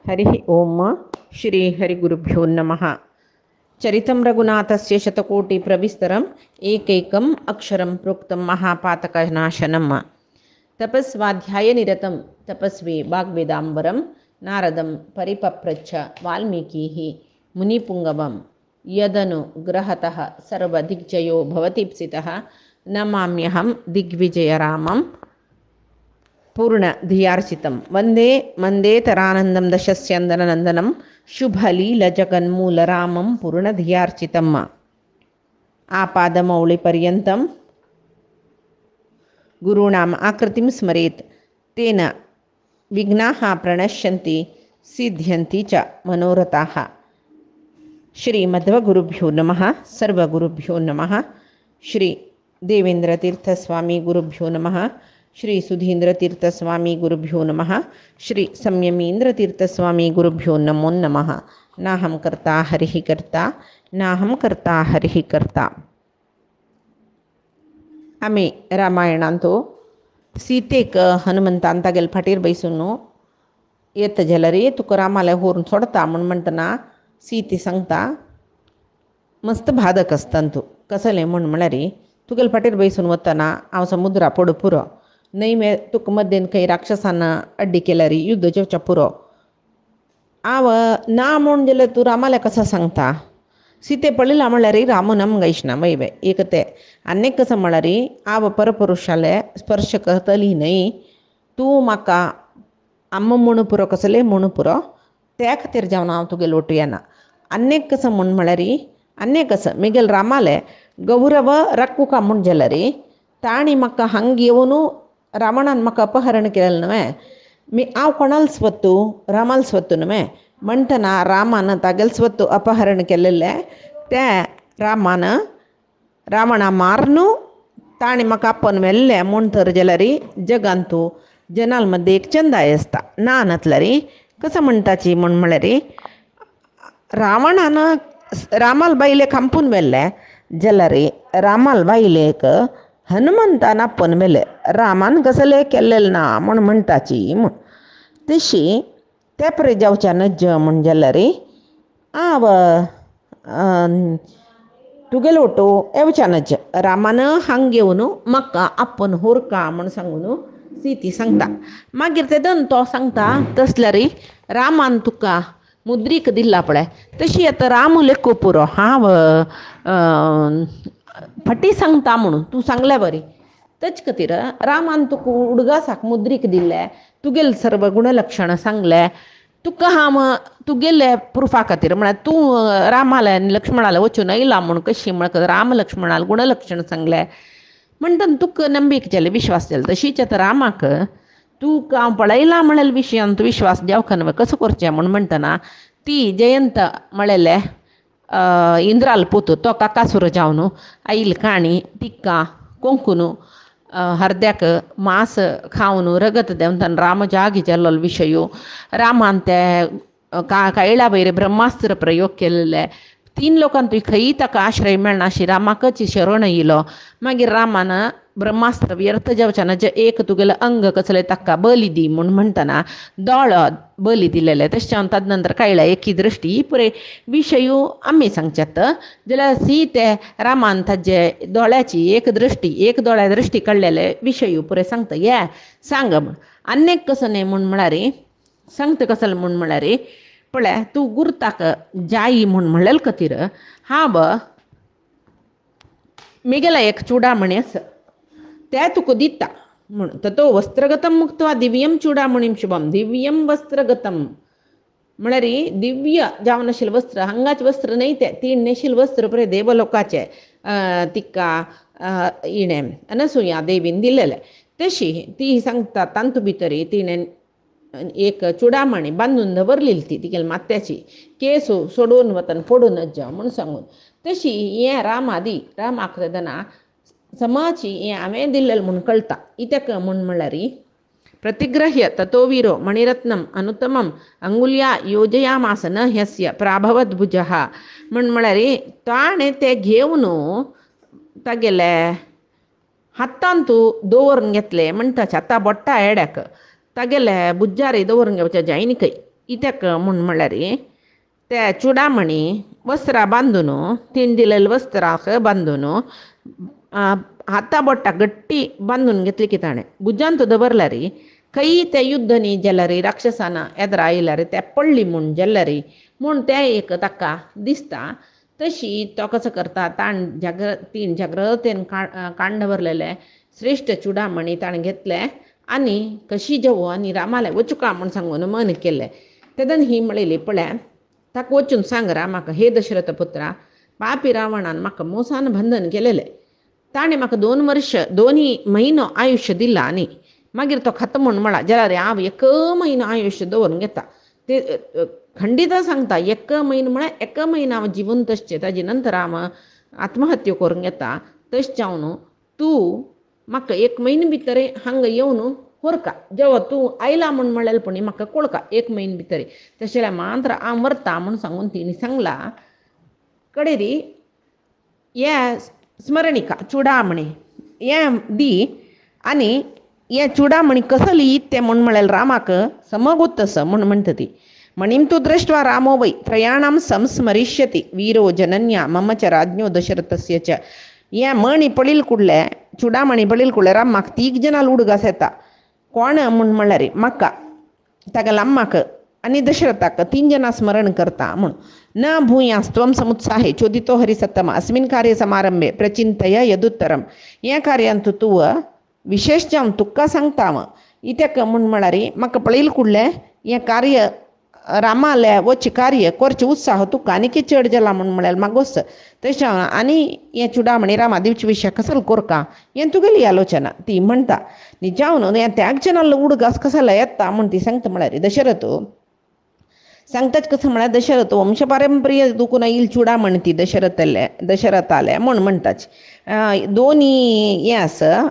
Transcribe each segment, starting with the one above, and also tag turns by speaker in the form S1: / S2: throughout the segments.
S1: हरि ओम श्री हरिगुरुभ्यो नमः। चरितं रघुनाथस्य शतकोटिप्रविस्तरम् एकैकम् अक्षरं प्रोक्तं महापातकनाशनम्। तपस्वाध्यायनिरतं तपस्वी वाग्वेदाम्बरं नारदं परिपप्रच्छ वाल्मीकिः मुनिपुङ्गवं यदनुग्रहतः सर्वदिग्जयो भवतीप्सितः नमाम्यहं दिग्विजयरामं पूर्णधियार्चितं वन्दे मन्देतरानन्दं दशस्यन्दननन्दनं शुभलीलजगन्मूलरामं पूर्णधियार्चितम्। आपादमौलिपर्यन्तं गुरूणाम् आकृतिं स्मरेत् तेन विघ्नाः प्रणश्यन्ति सिद्ध्यन्ति च मनोरथाः। श्रीमध्वगुरुभ्यो नमः। सर्वगुरुभ्यो नमः। श्री देवेन्द्रतीर्थस्वामी गुरुभ्यो नमः। श्री सुधीन्द्रतीर्थस्वामी गुरुभ्यो नमः। श्री संयमीन्द्रतीर्थस्वामी गुरुभ्यो नमो नमः। नाहं कर्ता हरिः कर्ता नाहं कर्ता हरिः कर्ता। आम्ही रामायणांतो सीतेक हनुमंतांता गेल फाटीर बैसून येत जलरी तुका रामाला होरून सोडता म्हणून म्हणतना सीते सांगता मस्त भादक असतांतू कसले म्हणून म्हणारी तुगेल फाटीर बैसून वतना हांव समुद्रा पडू पुरो नाही मे तुक मध्येन काही राक्षसांना अड्डी केल्यारी युद्ध जेवच्या पुरो आव ना म्हूण जाल्यार तूं रामाला कसं सांगता. सीते पळयला म्हणल्यार रामू नम गैशना वैवे एक ते अनेक कसं म्हळ्यार आव परपुरुषाले स्पर्श करतली न्हय तूं म्हाका आम्म म्हणू पुरो कसले म्हणू पुरो त्या खातीर जावन हांव तुगेल ओटू येना. अनेक कसं म्हूण म्हळ्यार अनेक कसं मिगेल रामाले गौरव रक्कुका म्हूण जाल्यार ताणी म्हाका हांग येवन रावणान म्हाका अपहरण केलें न्हय मी हांव कोणाल स्वतू रामाल स्वतू न्हय म्हणटना रामान तागेल स्वतू अपहरण केलेलें त्या रामान रावणा मारून ताणी म्हाका आपोवन व्हेल्लें म्हूण तर जाल्यार जगांतू जनाल मध्ये एक चंदाय आसता ना नातल्यार कसं म्हणटाची म्हूण म्हळ्यार रावणान रामाल बायलेक खांपून व्हेल्लें जाल्यार रामाल बायलेक हनुमंतान आपोवन व्हेलें रामान कसले केल्लें ना म्हूण म्हणटाची म्हूण तशी ते परे जावच्या नज म्हूण जाल्यार आव तुगेलो ओटो येवच्या नज रामान हांग येवन म्हाका आपोवन होरका म्हूण सांगून सीती सांगता. मागीर तेदन तो सांगता तसल्यार रामान तुका मुद्रीक दिला पळय तशी आतां राम लेखो पुरो हांव फाटी सांगता म्हणून तूं सांगलें बरी तेच खातीर रामान तुका उडगासाक मुद्रीक दिल्लें तुगेल सर्व गुणलक्षण सांगलें तुका हांव तुगेले प्रुफा खातीर म्हळ्यार तूं रामाला आनी लक्ष्मणाला वचून येयला म्हूण कशी म्हळ्यार राम लक्ष्मणाल गुणलक्षण सांगलें म्हणटा तुका नंबीक जालें विश्वास जालो. तशीच आतां रामाक तूं हांव पळयलां म्हळ्यार विशयान तूं विश्वास देवका न्हय कसो करचें म्हूण म्हणटना ती जयंत म्हळेलें इंद्राल पोतू तो काकासूर जावन आईल काणी तिक्का कोंकून हरद्याक मांस खावन रगत देंवतान राम जागी जाल्लो विशय रामान ते कैळा वयर ब्रह्मास्त्र प्रयोग केल्ले 3 लोकांक खंयी ताका आश्रय मेळनाशी रामाकच शरण येयलो. मागीर रामान ब्रह्मास्त्र व्यर्थ जावच्या नज एक तुगेलें अंग कसलें ताका बली दी म्हूण म्हणटना दोळो बली दिलेले तशें जावन ताजे नंतर कैळा एकी दृश्टी ही पुरे विशय आमी सांगच्यात जाल्यार सीते रामान ताजे दोळ्याची एक दोळ्या दृश्टी काडलेले विशय पुरे सांगता ये सांग म्हूण अनेक कसं न्हय म्हूण म्हळ्यार सांगता कसले म्हूण म्हळ्यार पळय तूं गुर्ताक जायी म्हूण म्हणलें खातीर हांव मिगेला एक चुडामणी आसा तें तुका दिता म्हूण ततो वस्त्रगतम मुक्त्वा दिव्यम चुडामणीम शुभम दिव्यम वस्त्रगतम म्हळ्यार दिव्य जावन आशिल्लें वस्त्र हांगाचें वस्त्र न्हय तें ती नेशिल्लें वस्त्र पळय देवलोकाचें तिका इणें अनसुया देवीन दिलेलें तशी ती सांगता तांतू भितर तिणें एक चुडामणी बांदून दवरलेली ती तिगेल मात्याची केस सोडून वतन फोडून नज म्हूण सांगून तशी हें रामाक तेदना समाची हें हांवें दिल्लें म्हूण कळटा इत्याक म्हूण म्हळ्यार प्रतिग्रह्य ततो वीरो मणिरत्नम अनुत्तमम अंगुल्या योजयामास न ह्यस्य प्राभवद्भुजः म्हूण म्हळ्यार ताणें तें घेवन तागेले हातान तूं दवरून घेतलें म्हणटाचे आतां बोट्टा एड्याक तागेले बुज्जारी दवरून घेवचे जायना खंय इत्याक म्हूण म्हळ्यार त्या चुडामणी वस्त्रां बांदून तीन दिलेले वस्त्राक बांदून हाता बोटां गट्टी बांदून घेतली की ताणें भुजांत दवरल्यार खंय तें युद्ध न्ही जाल्यार राक्षसांना येद्र आयल्यार तें पडली म्हूण जाल्यार म्हूण तें एक ताका दिसता. तशी तो कसो करता तीन जाग्रतेन कांड दवरलेले श्रेश्ठ चुडामणी ताणें घेतले आनी कशी जेवो आनी रामाले वचुका म्हूण सांगून मन केलें. तेदन ही म्हणली पळय ताका वचून सांग रामाक, हे दशरथ पुत्रा, पापी रावणान म्हाका मोसान बंधन केलेलें. ताणें म्हाका 2 वर्ष 2 म्हयनो आयुश्य दिलां आनी मागीर तो खाता म्हूण म्हणला जाल्यार हांव 1 म्हयनो आयुश्य दवरून घेता. ते खंडीत सांगता 1 म्हयनो म्हळ्यार 1 म्हयनो हांव जिवंत आसचें, ताजे नंतर हांव आत्महत्या करून घेता. तशें जावन तूं म्हाका 1 म्हयनो भितर हांगा येवन व्हरका, जेवा तूं आयला म्हूण म्हळेलें पूण म्हाका कळका 1 म्हयनो भितर. तशें जाल्यार मात्र हांव व्हरता म्हूण सांगून तिणें सांगलां. कडेन हें स्मरणिका चुडामणी हें दी आनी हें चुडामणी कसली तें म्हूण म्हळ्यार रामाक समगुत्तस म्हूण म्हणटा ती. मणीं तु दृष्ट्वा रामो वै त्रयाणां संस्मरिष्यति वीरो जनन्या मम च राज्ञो दशरथस्य च. हें मणी पळयले कुडले चुडामणी पळयले कुडले रामाक 3 जनाल उडगास येता. कोण म्हूण म्हळ्यार म्हाका, तागेल्या अम्माक आनी दशरथाक 3 जाणां स्मरण करता म्हूण. न भूयास्त्वं समुत्साहे चोदितो हरिसत्तम अस्मिन् कार्य समारंभे प्रचिंतय यदुत्तरम. हें कार्यांत तूं विशेश जावन तुका सांगता हांव इत्याक म्हूण म्हळ्यार म्हाका पळयले कुडलें हें कार्य रामालें वचचें कार्य करचें उत्साह तुका आनीक चड जाला म्हूण म्हळ्यार म्हाका वच. तशें आनी हें चुडामणी रामा दिवचे विशय कसलो कोरका हें तुगेली आलोचना ती म्हणटा. जावन हें 3 जनाल उडगास कसालो येता म्हूण ती सांगता म्हळ्यार दशरथ सांगताच कसं म्हळ्यार दशरथ वंशपारंपर्य दुखून येईल चुडामणी ती दशरथाले म्हूण म्हणटाच. 2 हें आसा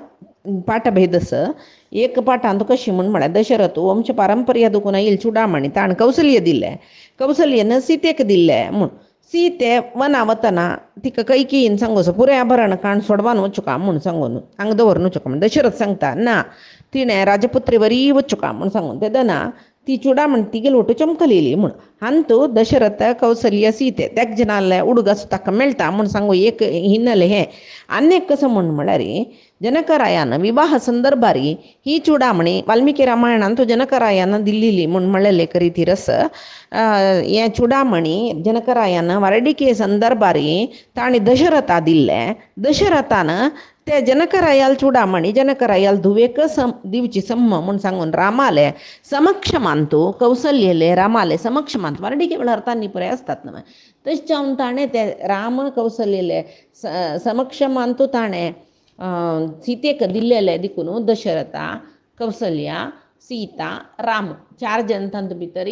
S1: पाठभेद आसा. एक पाठांत कशी म्हूण म्हळ्यार दशरथ वंशपारंपर्य दुखून येईल चुडामणी ताणें कौसल्य दिलें, कौसल्यन सीतेक दिलें म्हूण. सीते वना वतना तिका कैकेयीन सांगोसो पुराय आभरण काण सोडवान वचुका म्हूण सांगून हांगा दवरून वचुका म्हूण. दशरथ सांगता ना तिणें राजपुत्री बरी वचुका म्हूण सांगून. तेदना ती चुडामणी तिगेली ओटू चमकलेली म्हूण. हांतू दशरथ कौसल्य सीते 3 जनाले उडगास ताका मेळटा म्हूण सांगू एक हिन्नले हें. आनीक कसं म्हूण म्हळ्यार जनकरायान विवाह संदर्भार ही चुडामणी वाल्मिकी रामायणांत जनकरायान दिल्ली म्हूण म्हळेलें करीती रस. हें चुडामणी जनकरायान वारडिके संदर्भार ताणें दशरथा दिल्लें. दशरथान ते जनकरायाल चुडामणी जनकरायाल धुवेक दिवची सम्म म्हूण सांगून रामाले समक्ष मानतो कौसल्यले रामाले समक्ष मानतो. वारडिके वेळार तांणी पुराय आसतात न्हय. तशें जावन ताणें ते राम कौसल्यले समक्ष मानतो ताणें सीतेक दिल्लेले देखून दशरथा कौसल्या सीता राम 4 जन तांत भितर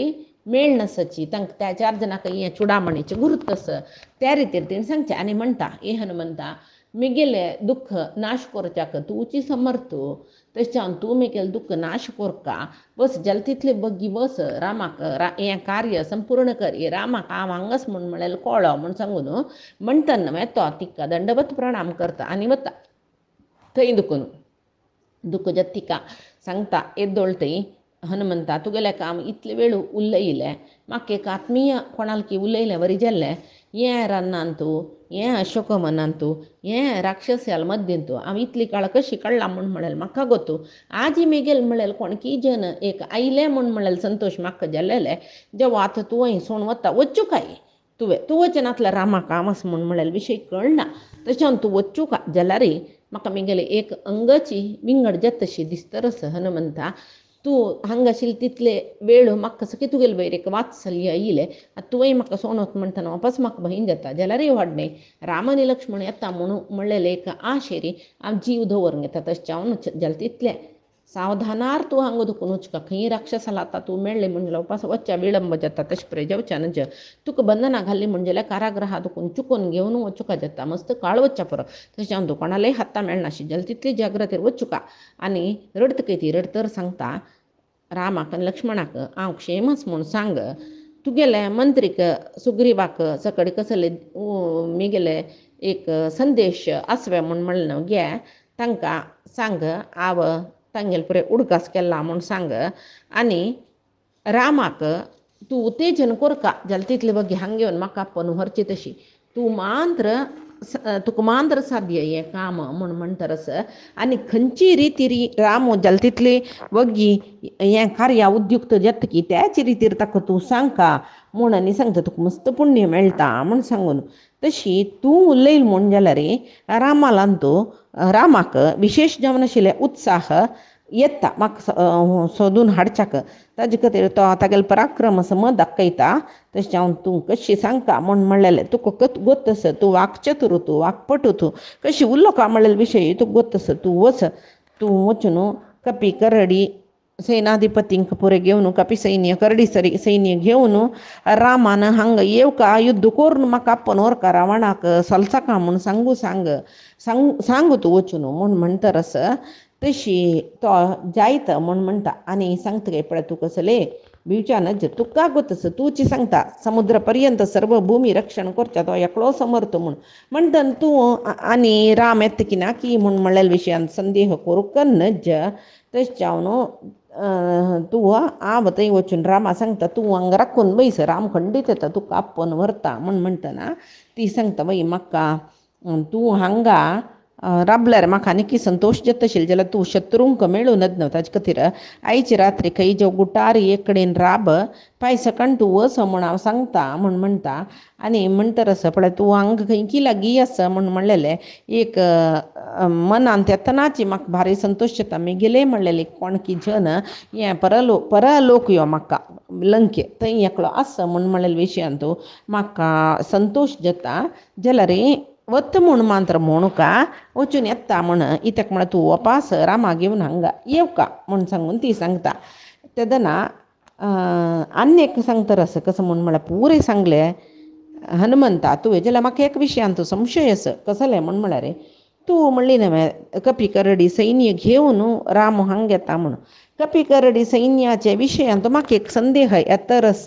S1: मेळनसाची तांकां त्या 4 जणांक हें चुडामणीचें गुरूत्व आसा. त्या रितीर तेणें सांगचें आनी म्हणटा हे हनुमंता म्हगेले दुख्ख नाश करच्याक तूंची समर्थ. तशें जावन तूं म्हगेलें दुख्ख नाश कोरका बस जालें तितलें बग्गी बस रामाक हें कार्य संपूर्ण कर. रामाक हांव हांगास म्हूण म्हळेलें कळ्ळो म्हूण सांगून म्हणटना येतो तिका दंडवत प्रणाम करता आनी वता थंय दुखून तिका सांगता येदोळटय हनुमंता तुगेलें काम इतले वेळ उलयलें म्हाका एक आत्मीय कोणाल की उलयलें बरें जाल्लें. हें रन्नांतू हें अशोकवनांतू हें राक्षसाल मध्यंतू हांव इतली काळ कशी काडला म्हूण म्हळेलें म्हाका गोतू. आज मेगेल म्हळेलें कोणकी जन एक आयलें म्हूण म्हळेलें संतोश म्हाका जाल्लेलें. जेवा आतां तुवें सोण वता वच्चू काय तूं वचनातल्या रामाक आमस म्हूण म्हळेलें विशय कळना. तशें तूं वच्चू का जाल्यार म्हाका म्हगेलें एक अंगाची विंगड जातशी दिसता रस हनुमंता. तूं हांगा आशिल्लें तितले वेळ म्हाका सखी तुगेले वयर एक वात्सल्य आयिलें. तुवें म्हाका सोणत म्हणटना वापस म्हाका भंय जाता जाल्यार व्हडणें राम आनी लक्ष्मण येता म्हणून म्हणलेलें एक आशेर हांव जीव दवरून घेता. तशें जावन जालें तितलें सावधानार तूं हांगा दुखून वचुका. खंय राक्षसाला आतां तूं मेळ्ळें म्हणजे वापस वच्चा विळंब जाता. तशें पळय जेवच्या नज तुका बंधनां घाल्लीं म्हणजे कारागृहा दुखून चुकून घेवन वचुका जाता. मस्त काळ वच्चा पुरो. तशें जावन तूं कोणालेय हाता मेळनाशी जाल्यार तितली जाग्रतेर वचुका. आनी रडतकय ती रडतर सांगता रामाक आनी लक्ष्मणाक हांव क्षेमस म्हूण सांग. तुगेले मंत्रीक सुग्रीवाक सकडी कसले म्हगेले एक संदेश आसवे म्हूण म्हणलें घे तांकां सांग हांव तांगेले पुरे उडगास केला म्हूण सांग. आनी रामाक तू उत्तेजन कोरका जाल्यार तितले बगी हांगा घेवन म्हाका आप्पन व्हरची तशी तू मात्र तुका मात्र साध्य हें काम म्हूण म्हणटरस आनी खंयची रिती राम जाल्यार तितली वग्गी हें कार्या उद्युक्त जेतकी त्याच रितीर ताका तूं सांगका म्हूण आनी सांगता तुका मस्त पुण्य मेळटा म्हूण सांगून तशी तूं उलयल म्हूण जाल्यार रामाक विशेश जावन आशिल्ले उत्साह येता म्हाका सोदून हाडच्याक ताजे खातीर तो तागेलो पराक्रम मत दाखयता तशें हांव तूं कशी सांगता म्हूण म्हणलेलें तुका गोत आसा तूं वाकचतुर तूं वाकपटू तूं कशी उलोवका म्हणलेले विशय तुका गोत आसा तूं वच तूं वचून कपी करडी सैनाधिपतींक पुरे घेवन कपी सैन्य करडी सैन्य घेवन रामान हांगा येवका युद्ध करून म्हाका आप्पन व्हरका रावणाक सोलसाका म्हूण सांगू तूं वचून म्हूण म्हणटरस तशी तो जायत म्हूण म्हणटा आनी सांगता गे पळय तूं कसले भिवच्यानच तुका गोत आसा तूंची सांगता समुद्र पर्यंत सर्व भुमी रक्षण करता तो एकलो समर्थ म्हूण म्हणटा तूं आनी राम येता की ना की म्हूण म्हणलेल्या विशयान संदेह करूंक नज तशें जावन तूं हांव थंय वचून रामा सांगता तूं हांगा राखून बैस राम खंडीत येता तुका आप्पन व्हरता म्हूण म्हणटना ती सांगता बाई म्हाका तूं हांगा राबल्यार म्हाका आनी संतोश जाता आशिल्लो जाल्यार तूं शत्रूंक मेळूनच न्हू ताजे खातीर आयचे रात्री खंय जो गुटार एक कडेन राब पाय सकण तूं वच म्हूण हांव सांगता म्हूण म्हणटा आनी म्हणटरस पळय तूं हांगा खंय की लागीं आसा म्हूण म्हणलेलें एक मनांत येतनाची म्हाका भारी संतोश जाता गेले म्हणलेले कोणकी जन हें परलोक यो म्हाका लंके थंय एकलो आसा म्हूण म्हणलेल्या विशयान तूं म्हाका संतोश जाता जाल्यार वत म्हूण मात्र म्हणुका वचून येता म्हूण इतक म्हळ्यार तूं वपास रामा घेवन हांगा येवका म्हूण सांगून ती सांगता तेदना आनी एक सांगतरस कसं म्हूण म्हळ्यार पुरे सांगलें हनुमंता तुवें जाल्यार म्हाका एक विशयान तूं संशय आसा कसलें म्हूण म्हळ्यार तूं म्हणली न्हय कपी करडी सैन्य घेवन राम हांगा येता म्हूण कपी करडी सैन्याच्या विशयान तूं म्हाका एक संदेह येतरस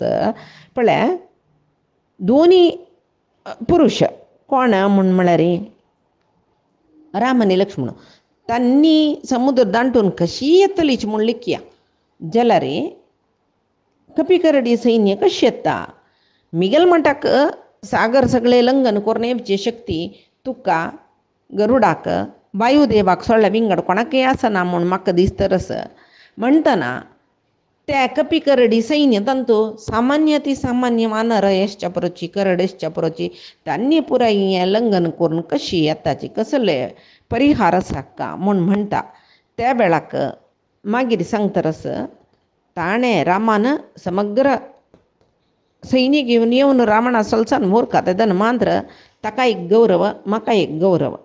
S1: पळय दोनी पुरुश कोण म्हूण म्हळ्यार राम आनी लक्ष्मण तांणी समुद्र दांटून कशी येतलीच म्हूण लिखया जाल्यार कपी करडी सैन्य कशी येता मिगेल म्हणटाक सागर सगळे लंघन करून येवची शक्ती तुका गरुडाक वायुदेवाक सोडल्या विंगड कोणाकय आसना म्हूण म्हाका दिसतरस म्हणटना त्या कपी करडी सैन्य तांतू सामान्य ती सामान्य वानर येसच्या परोची करड येसच्या परोची तांणी पुराय हें लंघन करून कशी येताची कसले परिहार आसा का म्हूण म्हणटा त्या वेळाक मागीर सांगतरस ताणें रामान समग्र सैन्य घेवन येवन रावणा सोलसान मोरका तेदन मात्र ताका एक गौरव म्हाका एक गौरव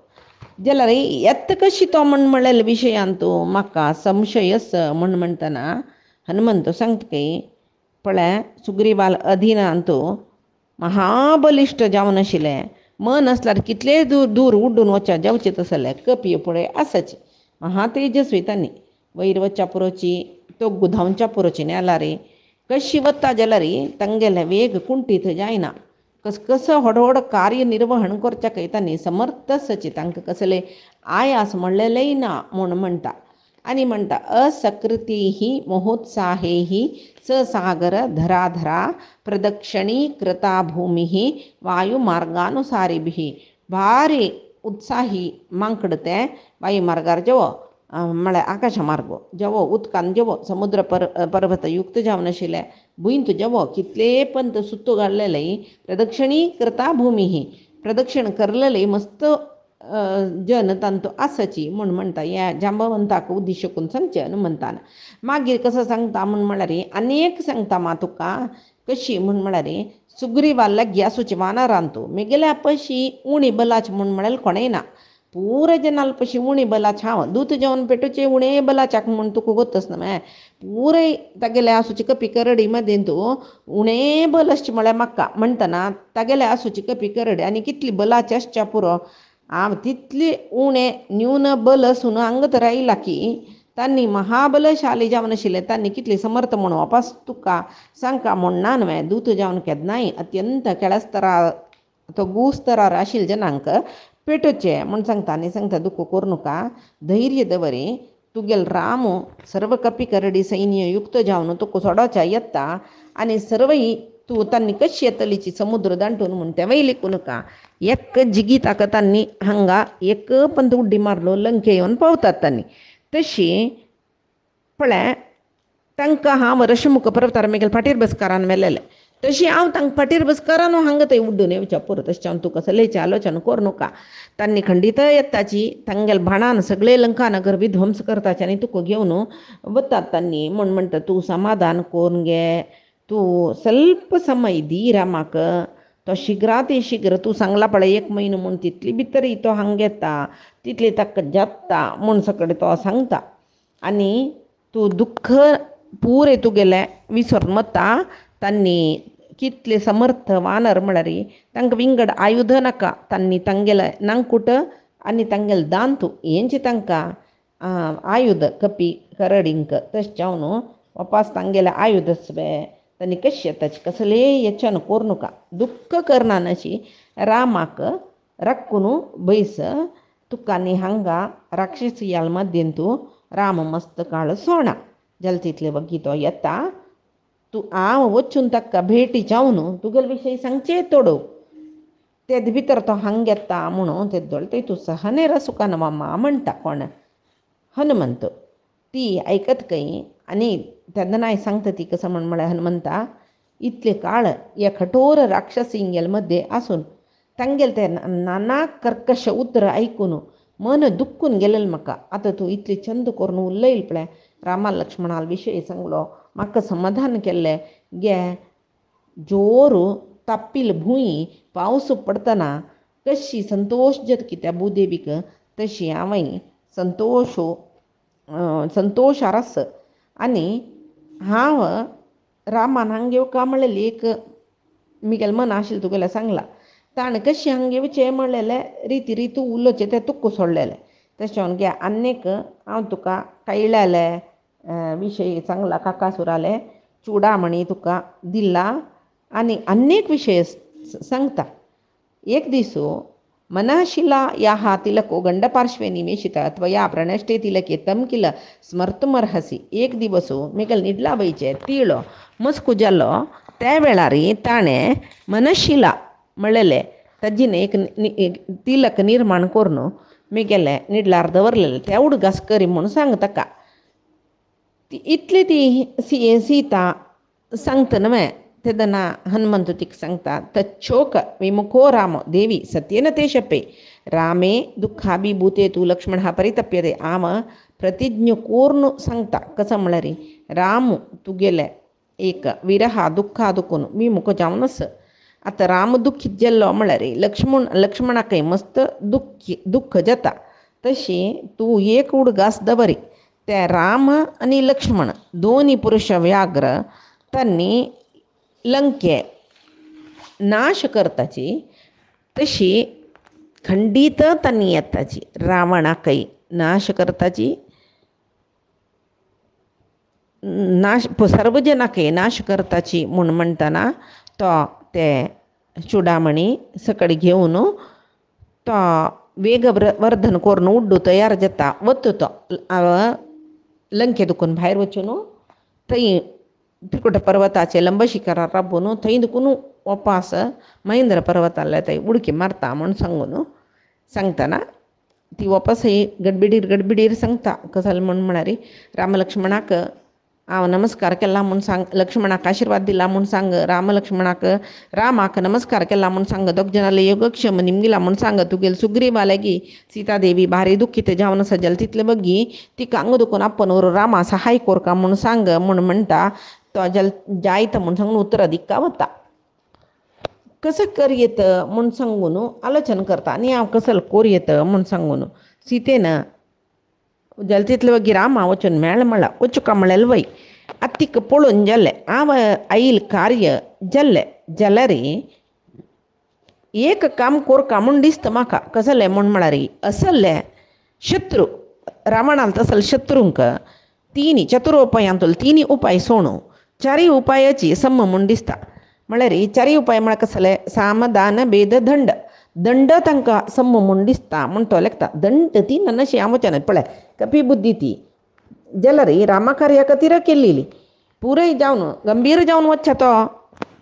S1: जाल्यार येत कशी तो म्हूण म्हणलेल्या विशयान तूं म्हाका संशय आसा म्हूण म्हणटना हनुमंत सांगता की पळय सुग्रीवाल अधीनांतू महाबलिश्ट जावन आशिल्लें मन आसल्यार कितले दूर उड्डून वचत जावचें तसलें कपी पळय आसाची महातेजस्वी तांणी वयर वचच्या पुरोची तो धांवच्या पुरोची नेल्यार कशी वता जाल्यार तांगेलें वेग कुंठीत जायना कसो हडहड कार्यनिर्वहण करच्याक तांणी समर्थ आसाची तांकां कसले आयास म्हणलेलेय ना म्हूण म्हणटा आनी म्हणटा असकृती ही महोत्साहे ही ससागर धराधरा प्रदक्षिणी कृता भूमी वायुमार्गानुसारीभिः भारी उत्साही मांकड तें वायुमार्गार जेवो म्हळ्यार आकाश मार्गो जेवो उदकान जेवो समुद्र पर्वत युक्त जावन आशिल्ले भुंयत जेवो कितले पंत सुत्तो घाललेले प्रदक्षिणी कृता भूमी प्रदक्षिण करलेले मस्त जन तांतू आसाची म्हूण म्हणटा ह्या जांबवंताक उद्देश करून सांगचें हनुमंतान मागीर कसो सांगता म्हूण म्हळ्यार आनीक सांगता मा तुका कशी म्हूण म्हळ्यार सुग्रीवाल लागीं आसूची वानरांतू मेगेल्या पयशी उणी बलाची म्हूण म्हळ्यार कोणेय ना पुरे जनाल पयशी उणी बलाच हांव दूत जेवण पेटोवचे उणे बलाच्याक म्हूण तुका गोतच न्हय पुरे तागेले आसूची कपी करडी मदें तूं उणे बल आसची म्हळ्यार म्हाका म्हणटना तागेले आसूची कपी करडी आनी कितली बलाची आसच्या पुरो हांव तितली उणे न्यून बल आसून हांगा तर आयला की तांणी महाबलशाली जावन आशिल्ले तांणी कितली समर्थ म्हूण वापस तुका सांगता म्हूण ना न्हय दूत जावन केन्नाय अत्यंत केळस्तरा तो गुस्तरार आशिल्ल्या जनांक पेटोवचें म्हूण सांगता आनी सांगता दुखो करूं नाका धैर्य दवरी तुगेल राम सर्व कपी करडी सैन्य युक्त जावन तुका सोडोच्या येता आणि सर्वही तू तांनी कशी येतलीची समुद्र दांटून म्हूण त्या वयली कुनका एक जिगी ताका तांणी हांगा एक पंत उड्डी मारलो लंके येवन पावतात तांणी तशी पळय तांकां हांव रशमुख पर्वतार मेगेल फाटीर बसकारान मेलेलें तशी हांव तांकां फाटीर बसकारान हांगा थंय उड्डून येवच्या पुरो तशें हांव तुका सलेची आलोचना कोर नका तांणी खंडीत येताची तांगेल भाणान सगळे लंकानगर विध्वंस करताचे आनी तुका घेवन वतात तांणी म्हूण म्हणटा तूं समाधान कोरून गे तूं ಸ್ವಲ್ಪ समय दी रामाक तो शीघ्राती शीघ्र तूं सांगला पळय 1 म्हयनो म्हूण तितली भितर तो हांगा येता तितली ताका जाता म्हूण सकट तो सांगता आनी तूं दुख्ख पुरे तुगेलें विसरून वता तांणी कितले समर्थ वानर म्हळ्यार तांकां विंगड आयुध नाका तांणी तांगेले नांगकुट आनी तांगेले दांतू हेंचे तांकां आयुध कपी करडींक तशें जावन वापस तांगेले आयुध सगळे तांणी कशें येताचे कसले येचन कोर नका दुख्ख करना अशी रामाक रक्कून बैस तुका आनी हांगा राक्षसियाल मध्येन तूं राम मस्त काळ सोणा जालें तितले बगी तो येता तूं हांव वचून ताका भेटी जावन तुगेले विशयी सांगचे तोडो तेद भितर तो हांगा येता म्हणून ते दोळटे तूं सहनेर सुखान मामा म्हणटा कोण हनुमंत ती ऐकत खंय आनी तेन्ना सांगता ती कसं म्हळ्यार हनुमंता इतले काळ या कठोर राक्षसिंगेल मध्ये आसून तांगेल ते नाना कर्कश उतर ऐकून मन दुखून गेलें म्हाका आतां तूं इतली चंद करून उलयल पळय रामा लक्ष्मणा विशयी सांगलो म्हाका समाधान केल्लें गे जोर तापिल भूंय पावस पडतना कशी संतोश जाता त्या भूदेवीक तशी हांवें संतोश आरस आनी हांव रामान हांगा येवका म्हणलेली एक मिगेल मन आशिल्लें तुगेलें सांगलां ताणें कशी हांगा येवचें म्हणलेलें रिती तूं उलोवचें तें तुका सोडलेलें तशें गे आनीक हांव तुका कैळ्याले विशयी सांगला काकासुराले चुडामणी तुका दिला आनी अनेक विशय सांगता एक दिसो मनाशिला या तिलको गंडपार्श्वे निवेशिता त्वया प्रणष्टे तिलके तम किल स्मर्तुमर्हसी एक दिवसो मेगल निड्लाबाईचे तिळो मस्कू जालो त्या वेळारी ताणें मनशिला म्हणलेलें ताजीन एक तिलक निर्माण करून मेगेले निडलार दवरलेले त्या उडगास करी म्हूण सांग ताका इतली ती सीता सांगता न्हय तेदना हनुमंत तिका सांगता तच्छोक विमुखो राम देवी सत्येन ते शपे रामे दुःखाभिभूते तू लक्ष्मण हा परितप्यते आम प्रतिज्ञ कोरून सांगता कसं म्हळ्यार राम तुगेले एक विरहा दुःखा दुखून विमुख जावनस आतां राम दुःखीत जाल्लो म्हळ्यार लक्ष्मणाकय मस्त दुःख जाता तशी तूं एक उडगास दवरी ते राम आनी लक्ष्मण दोनी पुरुश व्याघ्र तांणी लंके नाश करताची तशी खंडीत तांणी येताची रावणाकय नाश करताची नाश सर्व जनाकय नाश करताची म्हूण म्हणटना तो ते चुडामणी सकट घेवन तो वेगवर्धन करून उड्डू तयार जाता वता तो लंके दुखून भायर वचून थंय त्रिकुट पर्वताचे लंब शिखरार राबून थंय दुखून वापस महेंद्र पर्वताले थंय उडकी मारता म्हूण सांगतना ती वापस गडबिडीर सांगता कसं म्हूण म्हळ्यार राम लक्ष्मणाक हांव नमस्कार केला म्हूण सांग लक्ष्मणाक आशिर्वाद दिला म्हूण सांग रामाक नमस्कार केला म्हूण सांग दोग जनाले योगक्षेम निमगिला म्हूण सांग तुगेल सुग्रीवा लागी सीतादेवी भारी दुखीत जावन सजल तितले बगी तिका हांगा दुखून आप्पन रामा सहाय कोरका म्हूण सांग म्हूण म्हणटा तो जायत म्हूण सांगून उत्तर दिक्का वता कसं करयेत म्हूण सांगून आलोचन करता आनी हांव कसं कोरयेत म्हूण सांगून सीतेन जालें तितले बगी रामा वचून मेळ म्हणला वचुका म्हणलें वय आत्तिक पळोवन जालें हांव आईल कार्य जाल्लें जाल्यार एक काम कोरका म्हूण दिसता म्हाका कसलें म्हूण म्हळ्यार असले शत्रू रावणाल तसल शत्रूंक चतुरोपायांतलो 3 उपाय सोणू 4 उपायाची सम म्हूण दिसता म्हळ्यार 4 उपाय म्हळ्यार कसले साम दान भेद दंड तांकां सम म्हूण दिसता म्हूण तो लेखता दंड ती नशी हांव वचना पळय कपी बुद्धी ती जलरी रामाकार्य कतीर केलेली पुरय जावन गंभीर जावन वच्चा तो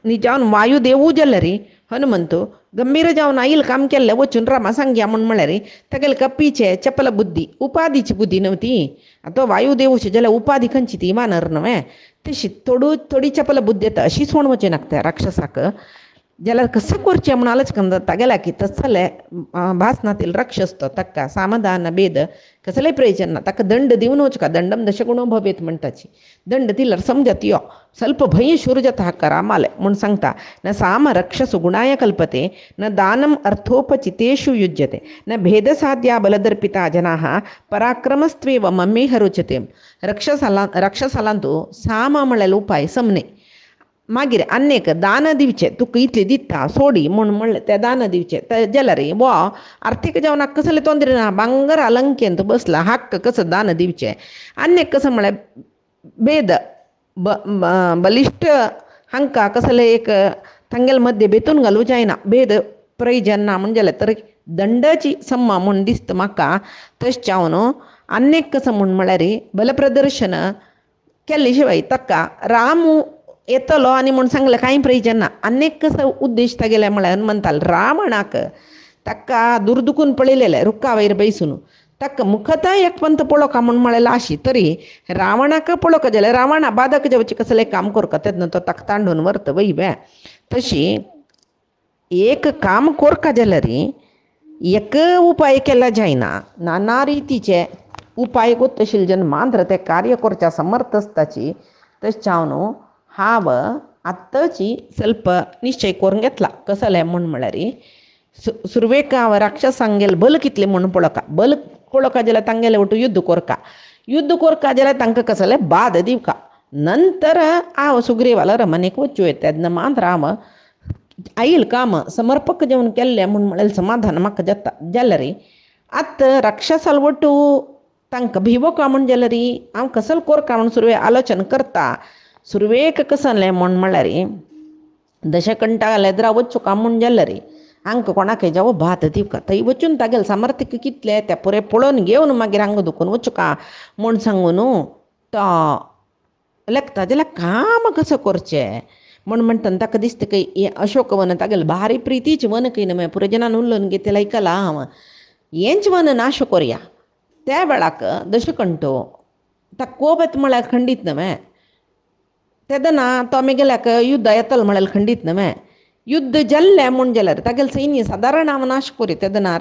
S1: नी जावन वायुदेवू जल्लरी हनुमंतू गंभीर जावन आईल काम केल्लें वचून रामा सांगया म्हूण म्हळ्यार तेगेले कपीचे चपल बुद्धी उपाधीची बुद्धी न्हय तो वायुदेवूची जाल्यार उपाधी खंयची ती मानर न्हय तशी थोडी चपल बुद्धी येता अशी सोण वचें नाका राक्षसाक जाल्यार कसं करचें म्हूण आलोचना तागेला की तसले भासनातील राक्षस तो ताका सामधान भेद कसलेय प्रयोजन ना ताका दंड दिवन वचका दंडम दशगुणो भवेत म्हणटाची दंड दिल्यार समजत यो ಸ್ವಲ್ಪ ಭಯ ಶೂರ್ಜತ ರಾಮಾಲೆ म्हूण सांगता न साम रक्षसु गुणाय कल्पते न दानम अर्थोपचितेषु युज्यते न भेदसाध्या बलदर्पिता जनाः पराक्रमस्त्वेव मम्मेह रुचते राक्षसालांतू साम म्हळ्यार उपाय समने मागीर आनेक दान दिवचे तुका इतले दिता सोडी म्हूण म्हणलें ते दान दिवचे जाल्यार वो आर्थीक जेवणाक कसले तोंदरे ना भांगर अलंकेंत बसला हक्क कसं दान दिवचे आनेक कसं म्हळ्यार भेद बलिष्ठ हांकां कसले एक तांगेल मध्य बेतून घालूं जायना भेद प्रयोजन ना म्हणजे जाल्यार तर दंडाची सम्मा म्हूण दिसता म्हाका तशें चावन आनेक कसं म्हूण म्हळ्यार बलप्रदर्शन केल्ले शिवाय ताका राम येतलो आनी म्हूण सांगलें कांय प्रयोजन ना आनेक कसो उद्देश तागेले म्हळ्यार म्हणटाले रावणाक ताका दुरदुखून पळयलेले रुखा वयर बैसून ताका मुखता एक पंत पळोवका म्हूण म्हळें आशी तरी रावणाक पळोवका जाल्यार रावणा बाधक जेवचे कसलें काम करता तेन्ना तो ताका तांडून व्हरता वय तशी एक काम करता जाल्यार एक उपाय केला जायना नाना रितीचे उपाय गोत्तशिल्ले जन मात्र ते कार्य करच्या समर्थ आसताची तशें चावन हांव आत्ताची ಸ್ವಲ್ಪ निश्चय करून घेतला कसले म्हूण म्हळ्यार सुरवेक हांव राक्षसांक गेले बल कितले म्हूण पळोवका बल पळोवका जाल्यार तांगेले वटू युद्ध करता जाल्यार तांकां कसले बाद दिवका नंतर हांव सुग्रीवाला रमणेक वचूं तेन्ना मात्र हांव आईल काम समर्पक जेवन केल्लें म्हूण म्हळ्यार समाधान म्हाका जाता जाल्यार आतां राक्षसाल वटू तांकां भिवोका म्हूण जाल्यार हांव कसले करता म्हूण सुरवे आलोचना करता सुरवेक कसलें म्हूण म्हळ्यार दशकंठा लेद्रा वचूं का म्हूण जाल्यार हांकां कोणाकय जावो भात दिवका थंय वचून तागेले सामर्थ्य कितले ते पुरे पळोवन घेवन मागीर हांगा दुखून वचूं का म्हूण सांगून तो लेखता जाल्यार काम कसो करचें म्हूण म्हणटा ताका दिसता की हें अशोक वन तागेलें भारी प्रितीचें वन खंय न्हय पुरे जनान उलोवन घेतलें आयकलां हांव हेंच वन नाश करुया त्या वेळाक दशकंठो ताका कोप येता म्हळ्यार खंडीत न्हय तेदना तो आमगेल्याक युद्ध येतलो म्हळ्यार खंडीत न्हय युद्ध जाल्लें म्हूण जाल्यार तागेलें सैन्य सादारण हांव नाश करी तेदना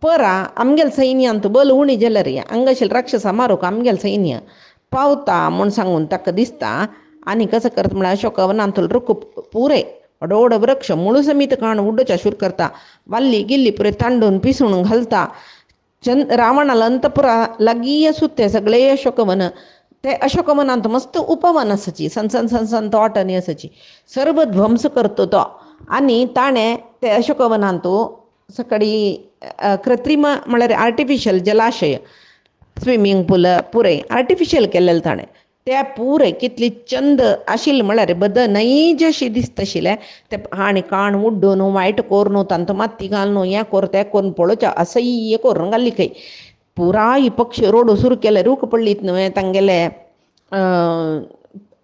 S1: परा आमगेलें सैन्यांत बल उणी जाल्यार हांगाशिल्ले राक्षसां मारूंक आमगेलें सैन्य पावता म्हूण सांगून ताका दिसता आनी कसो करता म्हळ्यार अशोकवनांतलो रुख पुरे व्हड वृक्ष मुळू समीत काण उड्डोवच्या शूर करता वाल्ली गिल्ली पुरे तांडून पिसून घालता रावणाला अंतपुरा लागीं सुत्ते सगळे अशोकवन ते अशोकवनांत मस्त उपवन आसाची सन तोटणी आसाची सर्व ध्वंस करता तो आनी ताणें ते अशोकवनांत सकाळी कृत्रीम म्हळ्यार आर्टिफिशियल जलाशय स्विमींग पूल पुरे आर्टिफिशियल केल्लेले ताणें ते पुरे कितली चंद आशिल्ले म्हळ्यार बद नैज अशी दिसता आशिल्लें ते हांणी काण उड्डून वायट करून तांतो माती घालून हें कर तें करून पळोवचें असह्य करून घाल्ली खंय पुराय पक्षी रोड सुरू केले रूख पडलीत न्हय तांगेले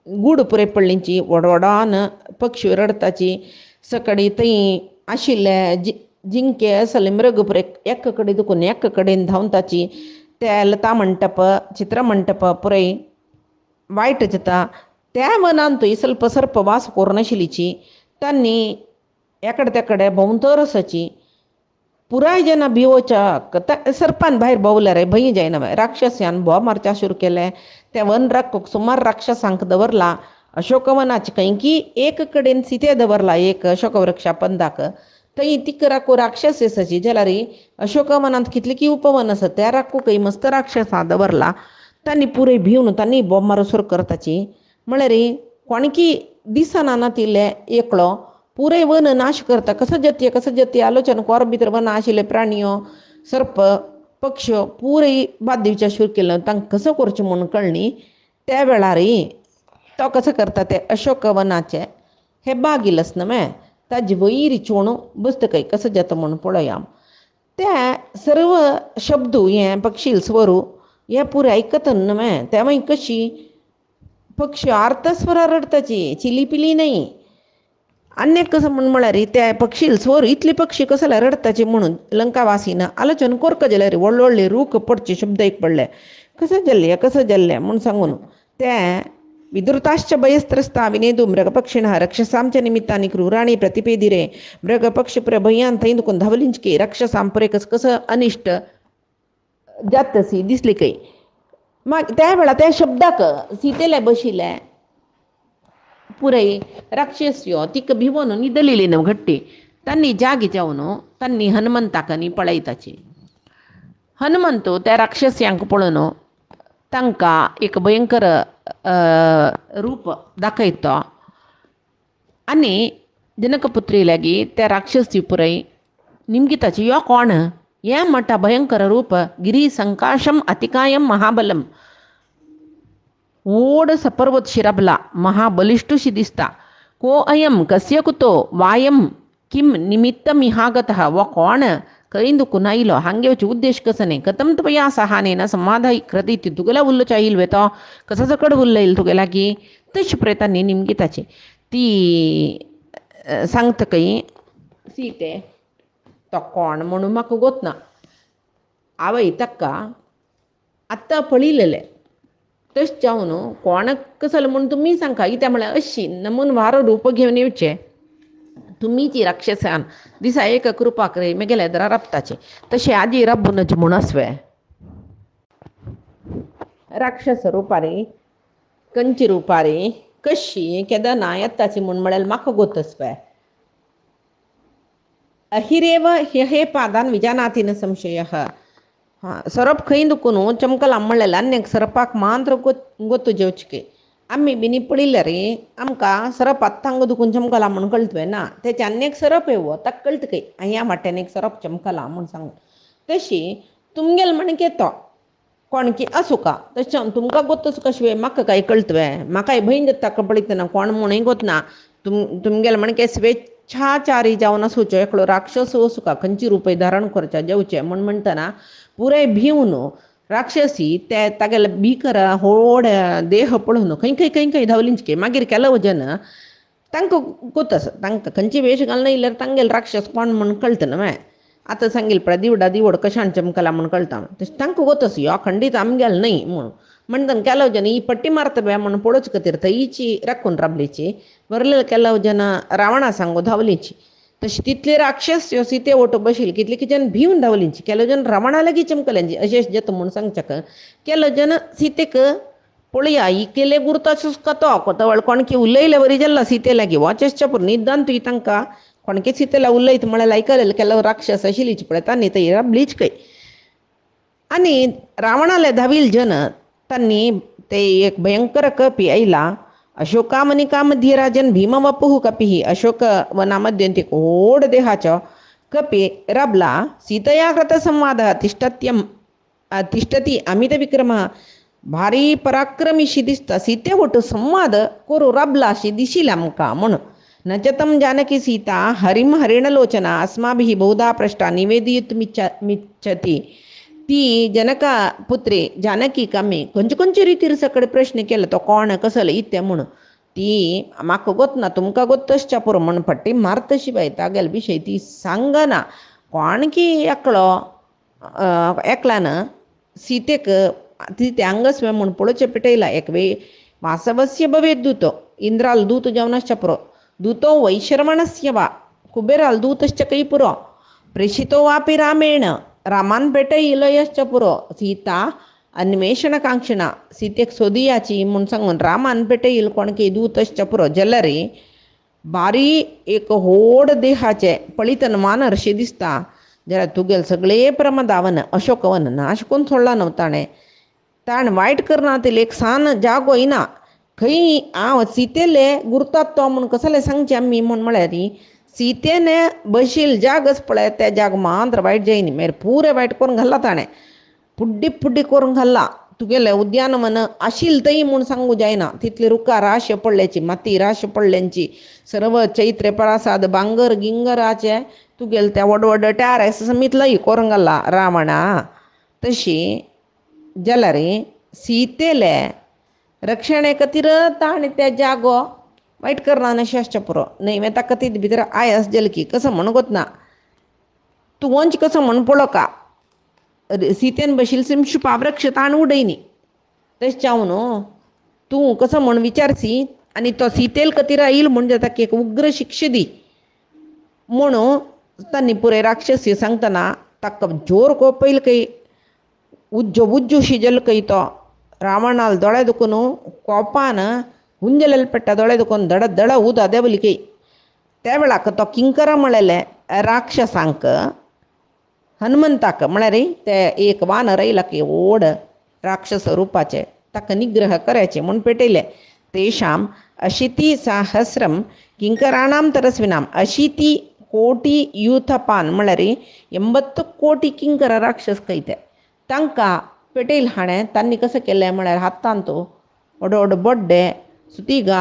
S1: गूड पुरे पडलींची व्हडव्हडान पक्षी रडताची सकाळी थंय आशिल्ले जिंके असले मृग पुरे एक कडेन दुखून एक कडेन धांवताची ते लता मंटप चित्र मंटप पुरे वायट जाता त्या वनांतूय ಸ್ವಲ್ಪ सर्प वास करूनाशिल्लीची तांणी एकडे तेकडे भोंवतर आसाची पुराय जना भिवोवच्या सर्पान भायर भोंवल्यार भंय जायना राक्षसांन भोव मारच्या सुरू केले ते वन राखूंक सुमार राक्षसांक दवरला अशोकवनाचे खंयकी एक कडेन सिते दवरला एक अशोक वृक्षा पंदाक थंय तिक राखू राक्षस आसाची जाल्यार अशोकवनांत कितले की उपवन आसा त्या राखूंकय मस्त राक्षसां दवरला तांणी पुरे भिवन तांणी बोब मारूं सुरू करताची म्हळ्यार कोणकी दिसना नातिल्ले एकलो पुरे वन नाश करता कसो जती आलोचना कोर भितर वन आशिल्ले प्राणयो सर्प पक्ष्यो पुरे बाद दिवच्या शूर केल्लो तांकां कसो करचें म्हूण कळ्ळी त्या वेळार तो कसो करता ते अशोकवनाचे हे बागील आसना मॅ ताजे वयर चोण बसतकय कसो जाता म्हूण पळोवया ते सर्व शब्दू हें पक्षी स्वरू हे पुरे ऐकत नव्हे तेव्हा कशी पक्षी आर्तस्वरा रडताची चिलीपिली नाही. अन्य कसं म्हळ्यार त्या पक्षी स्वर इतली पक्षी कसाला रडताचे म्हणून लंकावासीनं आलोचन कोरक गेले रे व्हडले रूख पडचे शब्द एक पडले कसं जल्ले म्हणून सांगून त्या विदुरताश्च भयस्त्रस्ता विनेदू मृगपक्षिण रक्षसांच्या निमित्ताने क्रूराणी प्रतिपेदिरे मृगपक्षी प्रभयान थैंदुकून धावलिंचके रक्षसांपुरे कसं अनिष्ट जातसी दिसले काही. मग त्यावेळा त्या शब्दाक सीतेला बशिल्या पुरई राक्षस्यो तिक भिवोन निदलेली न घट्टी त्यांनी जागी जाऊन त्यांनी हनुमंताकनी पळयताची. हनुमंतो त्या राक्षस्यांक पळून तांकां एक भयंकर रूप दाखयतो आनी जनकपुत्री लागी त्या राक्षसी पुरई निमगिताची यो कोण हें म्हणटा भयंकर रूप गिरी संकाशम अतिकायम महाबलम ओड सपर्वत शिरबला महाबलिष्ठुशी दिसता को अयम कस्य कुतो वायम किम निमित्तमिहागतः व कोण ಕೈಂದುಕು ನೈಲೋ ಹಾಗೆ ವಚ್ಚಿ ಉದ್ದೇಶ ಕಸನೆ ಕತಂ ತುಪಯಾ ಸಹಾನೇನ ಸಮಾಧಾಯಿ कृती तुगेला उल्लो चाहिल वेतो कसा सकड उल्लो येईल तुगेलागी तश प्रेतांनी निमगी ताची ती सांगता काही सीते तो कोण म्हणून म्हाका गोतना आवय ताका आत्ता पळिल्लें तश जावन कोणाक कसलो म्हणून तुमी सांगा कित्याक म्हळ्यार अशी नमून वारो रूप घेवन येवचें तुम्हीची राक्षसान दिसा एक कृपा करे मेगेले दरा रप्ताचे तसे आजी रब्बूनच म्हूण आसवे राक्षस रुपारी कंची रुपारी कशी केदारना येताची म्हूण म्हळ्यार म्हाका गोत आसवे अहिरेव हे पादान विजानातीन संशय सरप खंय दुखून चमकला म्हणलें अन्यक सरपाक मात्र गोतू जेवचके आम्ही बिनी पडिल्ले रे आमकां सरप आत्तांग दुखून चमकला म्हणून कळतवे ना त्याचे अनेक सरप येवो ताका कळत काही ह्या वाट्यान एक सरप चमकला म्हणून सांगून तशी तुमगेल म्हणके तो कोणकी आसूं का तशें तुमकां गोतस कशें म्हाका काय कळतवे म्हाकाय भंय जाता पळयतना कोण म्हणूय गोतना तुमगेल म्हणके स्वेच्छाचारी जावन आसूचो एकलो राक्षस आसूं का खंयची रुपय धारण करचे जेवचे म्हूण म्हणटना पुराय भिवन राक्षसी ते तागेले भिकर व्हड देह पळोवन खंय धांवलींचके मागीर केलो जन तांकां गोतस तांकां खंयची वेश घालना इल्यार तांगेले राक्षस कोण म्हूण कळटा न्हय आतां सांगिल्लें पळय दिवडा दिवड कशान चमकला म्हूण कळटा तशें तांकां गोतस यो खंडीत आमगेल न्हय म्हूण म्हणटन केलो जन ही पट्टी मारता बे म्हूण पळोवचे खातीर थंयची राखून राबलीची वरले केलो जन रावणा सांगो धांवलीची तशी तितले राक्षस ह्यो सीते ओटो बशिल्ले कितले जन भिवन धांवलींची केलो जन रावणा लागीं चमकल्यांची अशें जेतो म्हूण सांगच्याक केलो जन सीतेक पळया ही केले गुर्ताचो कतो कोतवळ कोणकी उलयले वरी जाल्ला सीते लागीं वाचेसच्या पूर निदान तुवें तांकां कोणके सीतेला उलयता म्हळ्यार आयकलेले केलो राक्षस आशिल्लीच पळय तांणी थंय राबलीच खंय आनी रावणाले धांविल्ले जन तांणी ते एक भयंकर कपी आयला अशोकामनिका मध्ये राजन भीम वपुः कपिः अशोक वनामध्ये एक ओढ देहाचो कपी राबला सीतया कृत संवादः तिष्ठती अमित विक्रमः भारी पराक्रमीशी दिसता सीते वटू संवाद करू राबला अशी दिशिल्ली आमकां म्हणून नचतम जानकी सीता हरिम हरिणलोचना अस्माभिः बहुधा प्रश्टा निवेदयितुमिच्छति ती जनका पुत्री जानकी कामी खंयचे रितीर सकड प्रश्न केलो तो कोण कसलो इत्या म्हणून ती म्हाका गोतना तुमकां गोतसच्या पुरो म्हण पट्टी मारतशी बाय तागेले विशय ती सांगना कोणकी एकल्यान सीतेक ती हांगसवे म्हूण पळोवचें पिटयला एक वेळ वासवस्य भवेत् दूतो इंद्राल दूत जावनाश्च पुरो दूतो वैशर्मणस्य वा कुबेराल दूतश्च कै पुरो प्रेषितो वापि रामेण रामान पेटयलो यश्च पुरो सीता अन्वेषणकांक्षिणा सीतेक सोदियाची म्हूण सांगून रामान पेटयलो कोणके दूतश्च पुरो जल्लरी बारी एक व्हड देहाचे पळितन मानरशें दिसता जाल्यार तुगेले सगळे प्रमदावन अशोकवन नाश करून सोडला न्हू ताणें वायट करना ते एक सान जागो येना खंय हांव सीतेले गुर्तात तो म्हूण कसले सांगचें आमी म्हूण म्हळ्यार सीतेने बशील जागच पळय त्या जाग मात्र वायट जायनी मागीर पुरे वायट करून घाल्ला ताणें फुड्डी करून घाल्ला तुगेलें उद्यानवन आशिल्लें थंय म्हूण सांगू जायना तितली रुखां राश पडल्याची माती राश पडल्यांची सर्व चैत्र प्रासाद भांगर गिंगराचे तुगेले त्या व्हड व्हड ट्यार समीत लई करून घाल्ला रावणा तशी जलरे सीतेले रक्षणे कतिर ताणी त्या जागो वाईट करना शाश्च पुरो नैवे ताका ती भितर आयस जलकी कसं म्हण गोतना तू वंच कसं म्हण पळो का सीतेन बशील सिमशुपा वृक्ष ताण उडयनी तशें चाव न्हू तूं कसं म्हण विचारसी आनी तो सीतेल कतिर येईल म्हणजे ताका एक उग्र शिक्षा दी म्हणून तांणी पुरे राक्षसी सांगतना ताका जोर कोपयल कई उज्जो शिजल कई तो रावणाल दोळे दुखून कोपान हुंजलेल पेट्टा दोळे दुखून दड दड उद देवली कई त्या वेळाक तो किंकर म्हळेले राक्षसांक हनुमंताक म्हळ्यार ते एक वानर येयला की व्हड राक्षस रुपाचे ताका निग्रह करचे म्हूण पेटयले तेषाम अशीती सहस्रम किंकराणाम तरस्विनाम अशीती कोटी यूथपान म्हळ्यार 80 कोटी किंकर राक्षस कೈತೆ तांकां पेटयल हाणें तांणी कशें केलें म्हळ्यार हातान तो व्हड व्हड बड्डे सुतिगा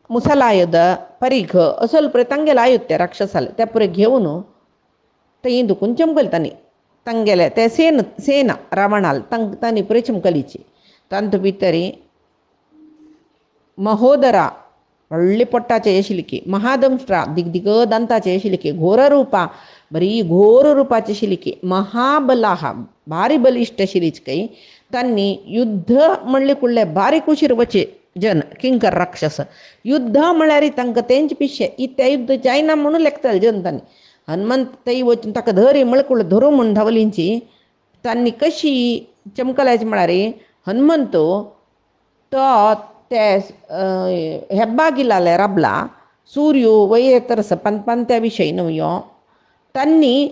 S1: मुसलायुध परीघ असल पुरे तांगेले आयुध ते राक्षसाले ते पुरे घेवन ते दुखून चमकल तांगेले ते सेना रावणाल तांणी पुरे चमकलीची तांत भितरी महोदरा व्हडली पोट्टाचे आशिल्ली महादंष्ट्रा दिग्दिग दांताचे आशिल्ली घोर रूपा बरी घोर रूपाची आशिल्ली महाबलाहा भारी बलिश्ट आशिल्लीच कई तांणी युद्ध म्हणले कुडले बारीक उशीर वचे जन किंकर राक्षस युद्ध म्हळ्यार तांकां तेंचे पिशे इत्या युद्ध जायना म्हणून लेखताले जन तांणी हनुमंत थंय वचून ताका धरी म्हळकुळ धरू म्हूण धांवलींची तांणी कशी चमकलाची म्हळ्यार हनुमंत तो ते हेब्बा गिलाले रबला सूर्य वये तरस पंत्या विशयी न्हय तांणी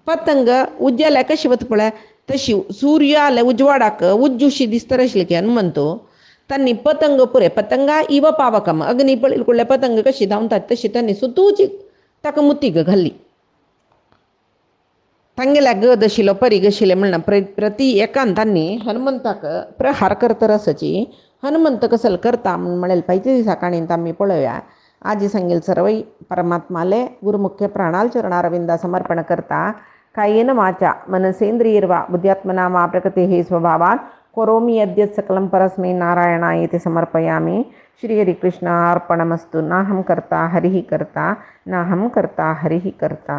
S1: पतंग उज्जेले कशी वता पळय तशी सूर्य आले उजवाडाक उज्जुशी दिसता आशिल्ली की हनुमंत तांणी पतंग पुरे पतंगा इव पावकम अग्नी पळयल कुडले पतंग कशी धांवतात तशी तांणी सुतूची ताका मुतीक घाल्ली तांगेल्या गद आशिल्लो परीघ आशिल्ले म्हणना प्रती एकान तांणी हनुमंताक प्रहार करता आसाची हनुमंत कसल करता म्हणलें पायते दिसा काणयेंत आमी पळोवया आजी सांगेल सर्वै परमात्माले गुरुमुख्य प्राणाल चरणारविंदा समर्पण करता कायेन वाचा मनसेंद्रियर्वा बुद्ध्यात्मना मा प्रकृतेः स्वभावात् करोमि यद्यत् सकलं परस्मै नारायणायेति समर्पयामि श्री हरिकृष्ण अर्पणमस्तु नाहं कर्ता हरिः कर्ता नाहं कर्ता हरिः कर्ता।